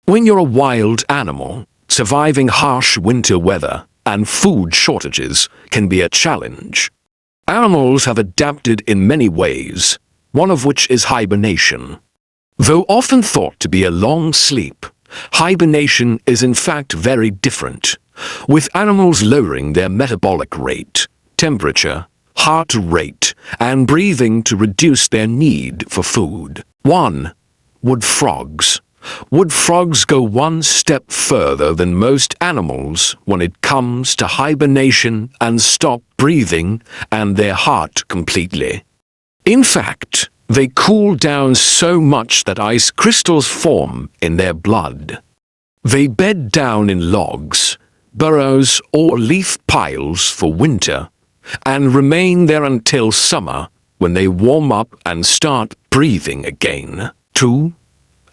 When you're a wild animal, surviving harsh winter weather and food shortages can be a challenge. Animals have adapted in many ways, one of which is hibernation. Though often thought to be a long sleep, hibernation is in fact very different, with animals lowering their metabolic rate, temperature, heart rate, and breathing to reduce their need for food. 1. Wood frogs. Wood frogs go one step further than most animals when it comes to hibernation and stop breathing and their heart completely. In fact, they cool down so much that ice crystals form in their blood. They bed down in logs, burrows, or leaf piles for winter, and remain there until summer, when they warm up and start breathing again. 2.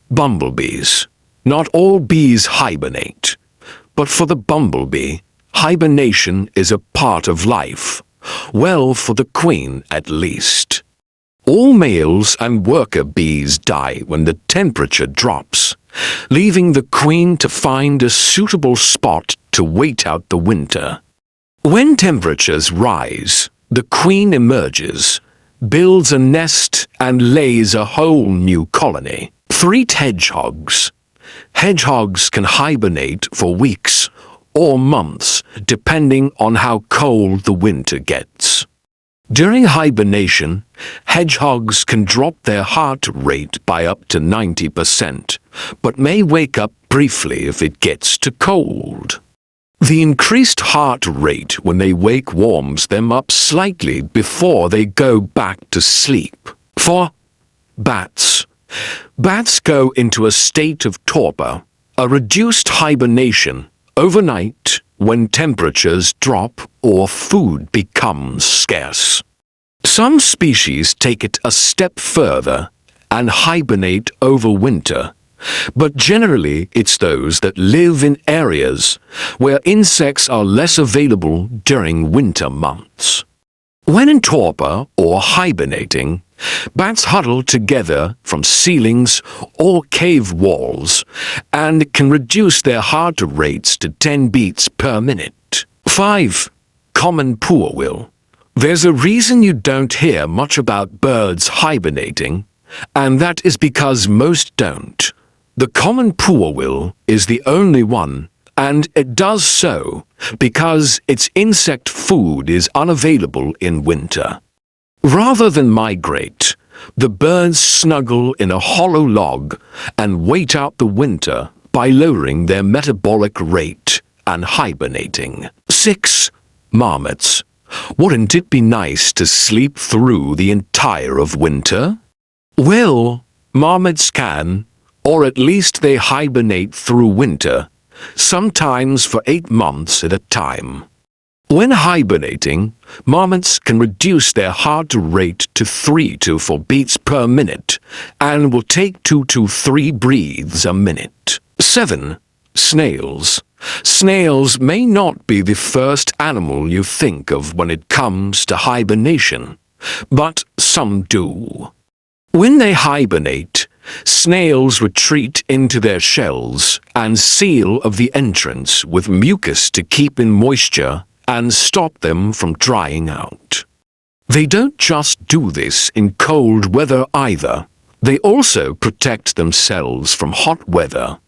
Bumblebees. Not all bees hibernate, but for the bumblebee, hibernation is a part of life. Well, for the queen at least. All males and worker bees die when the temperature drops, leaving the queen to find a suitable spot to wait out the winter. When temperatures rise, the queen emerges, builds a nest, and lays a whole new colony. 3. Hedgehogs. Hedgehogs can hibernate for weeks or months, depending on how cold the winter gets. During hibernation, hedgehogs can drop their heart rate by up to 90%, but may wake up briefly if it gets too cold. The increased heart rate when they wake warms them up slightly before they go back to sleep. 4. Bats. Bats go into a state of torpor, a reduced hibernation, overnight when temperatures drop or food becomes scarce. Some species take it a step further and hibernate over winter, but generally it's those that live in areas where insects are less available during winter months. When in torpor or hibernating, bats huddle together from ceilings or cave walls and can reduce their heart rates to 10 beats per minute. 5. Common poorwill. There's a reason you don't hear much about birds hibernating, and that is because most don't. The common poorwill is the only one, and it does so because its insect food is unavailable in winter. Rather than migrate, the birds snuggle in a hollow log and wait out the winter by lowering their metabolic rate and hibernating. 6. Marmots. Wouldn't it be nice to sleep through the entire of winter? Well, marmots can, or at least they hibernate through winter, sometimes for 8 months at a time. When hibernating, marmots can reduce their heart rate to 3 to 4 beats per minute and will take 2 to 3 breaths a minute. 7. Snails. Snails may not be the first animal you think of when it comes to hibernation, but some do. When they hibernate, snails retreat into their shells and seal of the entrance with mucus to keep in moisture and stop them from drying out. They don't just do this in cold weather either. They also protect themselves from hot weather,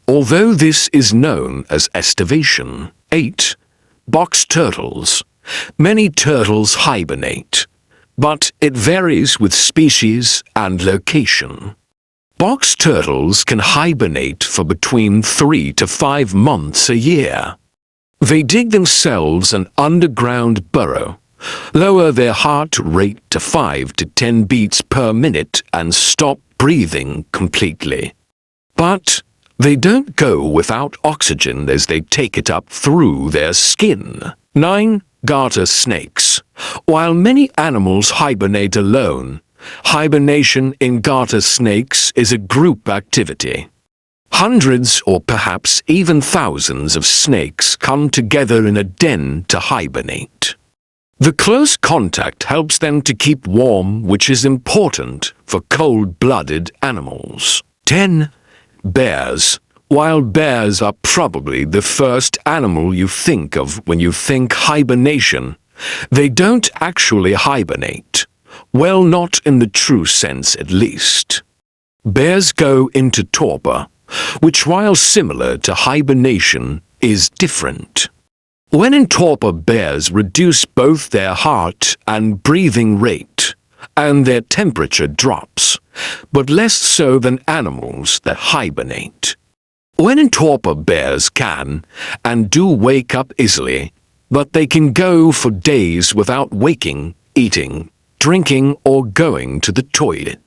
although this is known as estivation. 8. Box turtles. Many turtles hibernate, but it varies with species and location. Box turtles can hibernate for between 3 to 5 months a year. They dig themselves an underground burrow, lower their heart rate to 5 to 10 beats per minute and stop breathing completely. But they don't go without oxygen as they take it up through their skin. 9. Garter snakes. While many animals hibernate alone, hibernation in garter snakes is a group activity. Hundreds or perhaps even thousands of snakes come together in a den to hibernate. The close contact helps them to keep warm, which is important for cold-blooded animals. 10. Bears. Wild bears are probably the first animal you think of when you think hibernation. They don't actually hibernate. Well, not in the true sense at least. Bears go into torpor, which while similar to hibernation, is different. When in torpor, bears reduce both their heart and breathing rate, and their temperature drops, but less so than animals that hibernate. When in torpor, bears can and do wake up easily, but they can go for days without waking, eating, drinking, or going to the toilet.